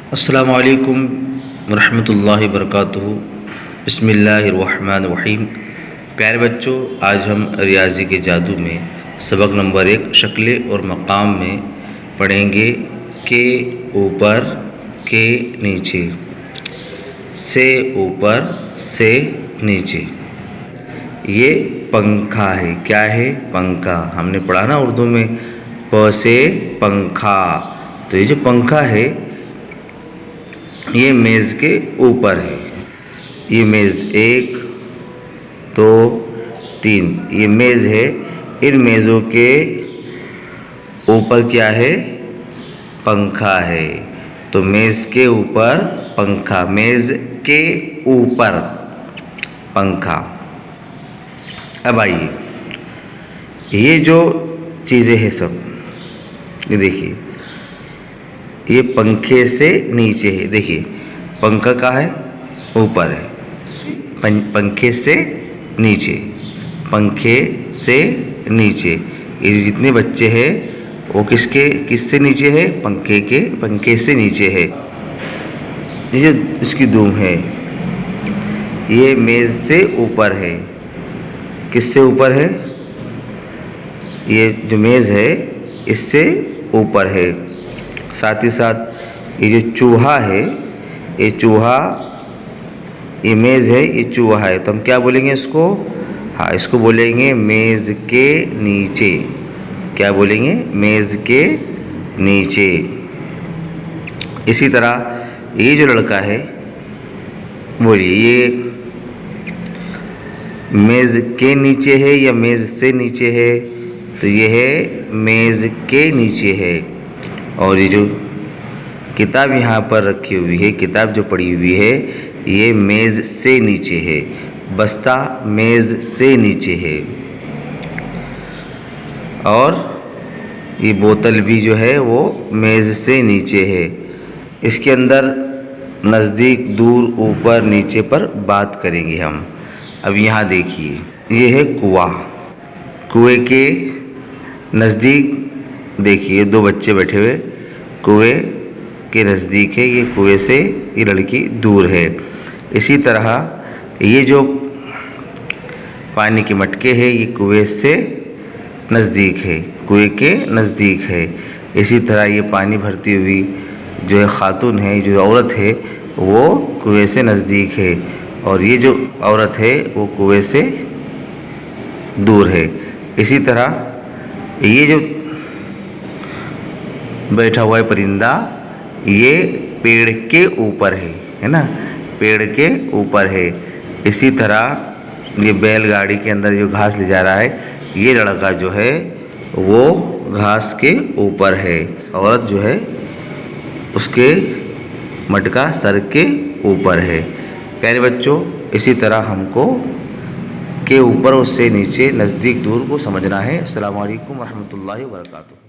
अस्सलामुअलैकुम वरहमतुल्लाहि वबरकातुहू। बिस्मिल्लाहिर्रहमानिर्रहीम। प्यारे बच्चों, आज हम रियाजी के जादू में सबक नंबर 1 शक्लें और मकाम में पढ़ेंगे के ऊपर के नीचे, से ऊपर से नीचे। ये पंखा है। क्या है? पंखा। हमने पढ़ा ना उर्दू में प से पंखा। तो ये जो पंखा है ये मेज़ के ऊपर है। ये मेज़ 1 2 3 ये मेज़ है। इन मेज़ों के ऊपर क्या है? पंखा है। तो मेज़ के ऊपर पंखा, मेज़ के ऊपर पंखा। अब आइए, ये जो चीज़ें हैं सब, ये देखिए, ये पंखे से नीचे है। देखिए पंखा कहाँ है? ऊपर है। पंखे से नीचे, पंखे से नीचे। ये जितने बच्चे हैं वो किससे नीचे है? पंखे से नीचे है। ये जो इसकी धूम है ये मेज़ से ऊपर है। किससे ऊपर है? ये जो मेज़ है इससे ऊपर है। साथ ही साथ ये जो चूहा है, ये चूहा, ये मेज़ है, ये चूहा है। तो हम क्या बोलेंगे इसको? हाँ, इसको बोलेंगे मेज़ के नीचे। क्या बोलेंगे? मेज़ के नीचे। इसी तरह ये जो लड़का है, बोलिए, ये मेज़ के नीचे है या मेज़ से नीचे है? तो ये है मेज़ के नीचे है। और ये जो किताब यहाँ पर रखी हुई है, किताब जो पड़ी हुई है, ये मेज़ से नीचे है। बस्ता मेज़ से नीचे है। और ये बोतल भी जो है वो मेज़ से नीचे है। इसके अंदर नज़दीक, दूर, ऊपर, नीचे पर बात करेंगे हम। अब यहाँ देखिए, ये है कुआं। कुएं के नज़दीक देखिए 2 बच्चे बैठे हुए कुएं के नज़दीक है। ये कुएं से ये लड़की दूर है। इसी तरह ये जो पानी के मटके हैं ये कुएं से नज़दीक है, कुएं के नज़दीक है। इसी तरह ये पानी भरती हुई जो है खातून है, जो औरत है, वो कुएं से नज़दीक है। और ये जो औरत है वो कुएं से दूर है। इसी तरह ये जो बैठा हुआ है परिंदा, ये पेड़ के ऊपर है ना? पेड़ के ऊपर है। इसी तरह ये बैलगाड़ी के अंदर जो घास ले जा रहा है, ये लड़का जो है वो घास के ऊपर है। औरत जो है उसके मटका सर के ऊपर है। प्यारे बच्चों, इसी तरह हमको के ऊपर, उससे नीचे, नज़दीक, दूर को समझना है। अस्सलामु अलैकुम वरहमतुल्लाहि वबरकातुहू।